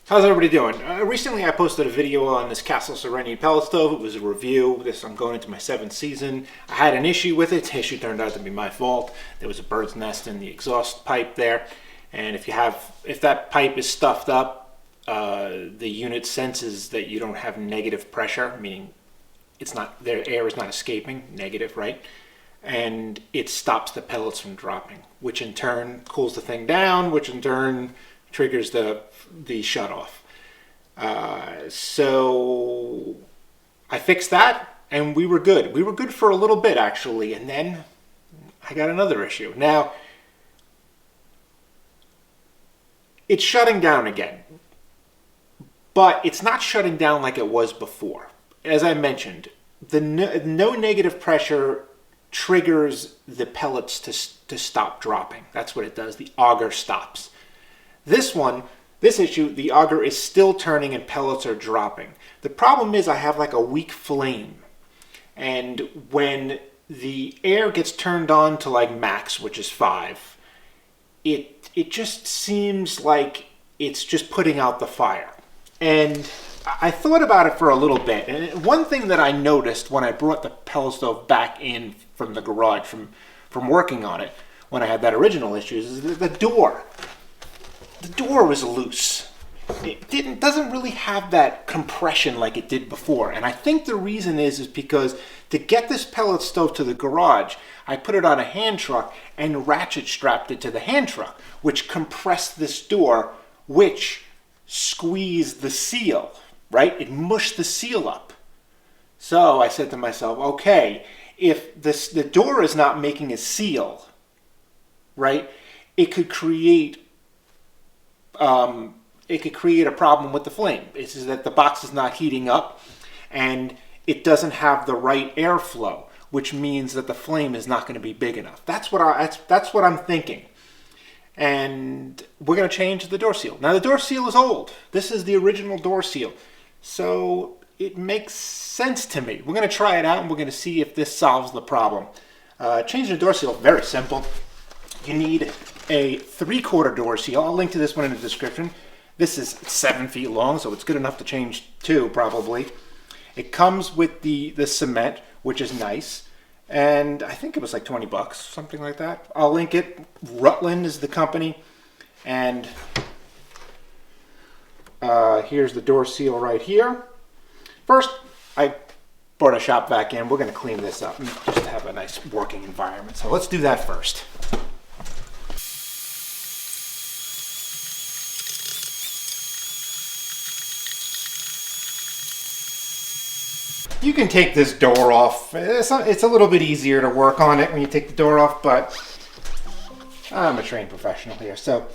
How's everybody doing? Recently I posted a video on this Castle Serenity pellet stove. It was a review. I'm going into my 7th season. I had an issue with it. The issue turned out to be my fault. There was a bird's nest in the exhaust pipe there. And if that pipe is stuffed up, the unit senses that you don't have negative pressure, meaning the air is not escaping, negative, right? And it stops the pellets from dropping, which in turn cools the thing down, which in turn triggers the shutoff. So I fixed that and we were good. We were good for a little bit actually, and then I got another issue. Now, it's shutting down again, but it's not shutting down like it was before. As I mentioned, the no negative pressure triggers the pellets to stop dropping. That's what it does. The auger stops. This issue, the auger is still turning and pellets are dropping. The problem is I have like a weak flame. And when the air gets turned on to like max, which is 5, it just seems like it's just putting out the fire. And I thought about it for a little bit. And one thing that I noticed when I brought the pellet stove back in from the garage, from working on it, when I had that original issue, is the door. The door was loose. It doesn't really have that compression like it did before. And I think the reason is because to get this pellet stove to the garage, I put it on a hand truck and ratchet strapped it to the hand truck, which compressed this door, which squeezed the seal, right? It mushed the seal up. So I said to myself, okay, if the door is not making a seal, right, it could create a problem with the flame. It's just that the box is not heating up and it doesn't have the right airflow, which means that the flame is not going to be big enough. That's what I'm thinking. And we're going to change the door seal. Now the door seal is old. This is the original door seal. So it makes sense to me. We're going to try it out and we're going to see if this solves the problem. Changing the door seal, very simple. You need a 3/4 door seal. I'll link to this one in the description. This is 7 feet long, so it's good enough to change 2 probably. It comes with the cement, which is nice. And I think it was like 20 bucks, something like that. I'll link it. Rutland is the company. And here's the door seal right here. First, I brought a shop vac in. We're going to clean this up just to have a nice working environment. So let's do that first. You can take this door off. It's a little bit easier to work on it when you take the door off, but I'm a trained professional here. So,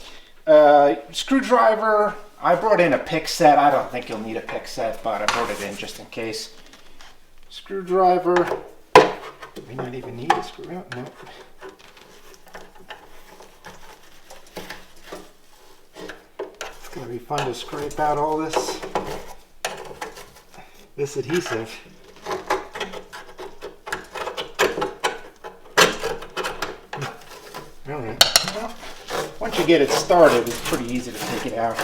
screwdriver, I brought in a pick set. I don't think you'll need a pick set, but I brought it in just in case. Screwdriver, may not even need a screwdriver, no. It's gonna be fun to scrape out all this adhesive. Alright, well, once you get it started, it's pretty easy to take it out.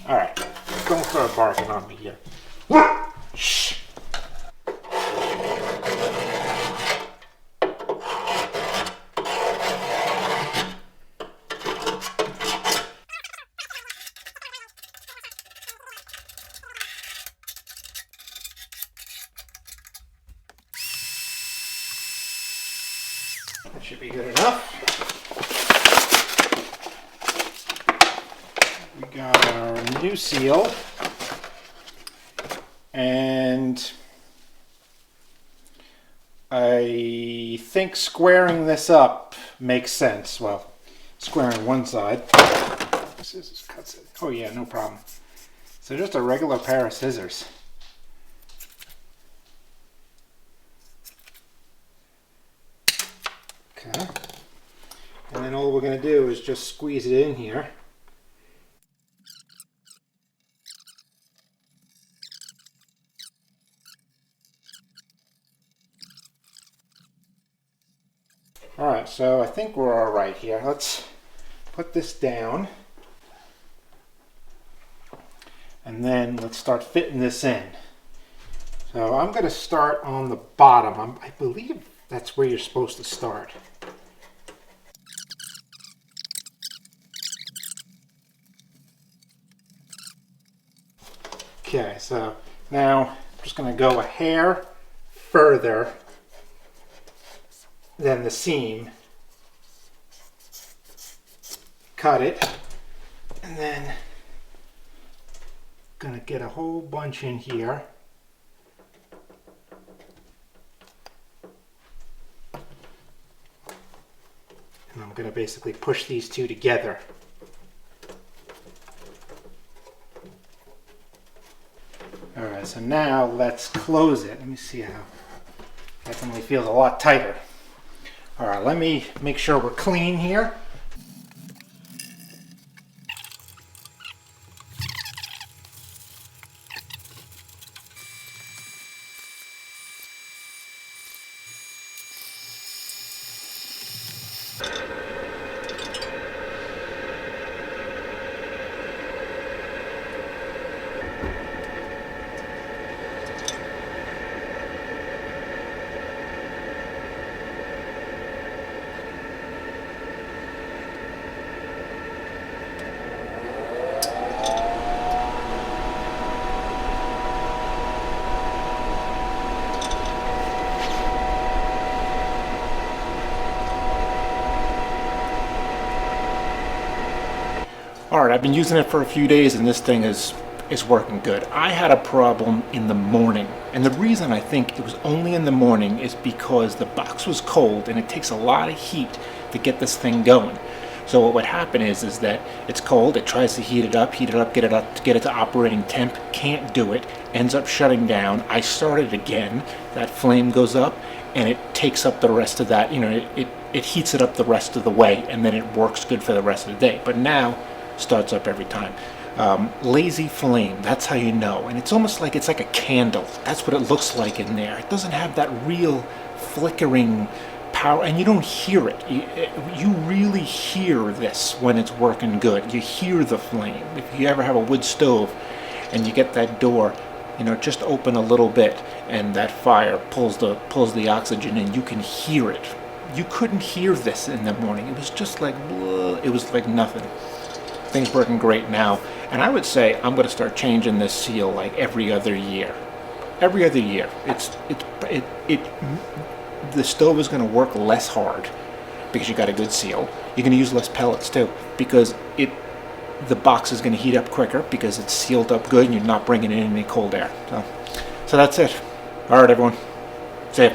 Alright, don't start barking on me here. Shh. That should be good enough. We got our new seal. And I think squaring this up makes sense. Well, squaring one side. Scissors cuts it. Oh yeah, no problem. So just a regular pair of scissors. Okay. And then all we're going to do is just squeeze it in here. All right. Alright, so I think we're alright here. Let's put this down. And then let's start fitting this in. So I'm going to start on the bottom. I believe that's where you're supposed to start. Okay, so now I'm just going to go a hair further than the seam. Cut it, and then going to get a whole bunch in here. And I'm going to basically push these two together. Alright, so now let's close it. Let me see how. Definitely feels a lot tighter. Alright, let me make sure we're clean here. Alright, I've been using it for a few days and this thing is working good. I had a problem in the morning, and the reason I think it was only in the morning is because the box was cold and it takes a lot of heat to get this thing going. So what would happen is that it's cold, it tries to heat it up, get it to operating temp, can't do it, ends up shutting down. I start it again, that flame goes up and it takes up the rest of that, it heats it up the rest of the way, and then it works good for the rest of the day. But now starts up every time. Lazy flame, that's how you know. And it's almost like it's like a candle. That's what it looks like in there. It doesn't have that real flickering power, and you don't hear it. You really hear this when it's working good. You hear the flame. If you ever have a wood stove and you get that door, just open a little bit and that fire pulls the oxygen and you can hear it. You couldn't hear this in the morning. It was just like, it was like nothing. Things working great now, and I would say I'm going to start changing this seal like every other year. Every other year. The stove is going to work less hard because you got a good seal. You're going to use less pellets too because the box is going to heat up quicker because it's sealed up good and you're not bringing in any cold air. So that's it. All right, everyone. See ya.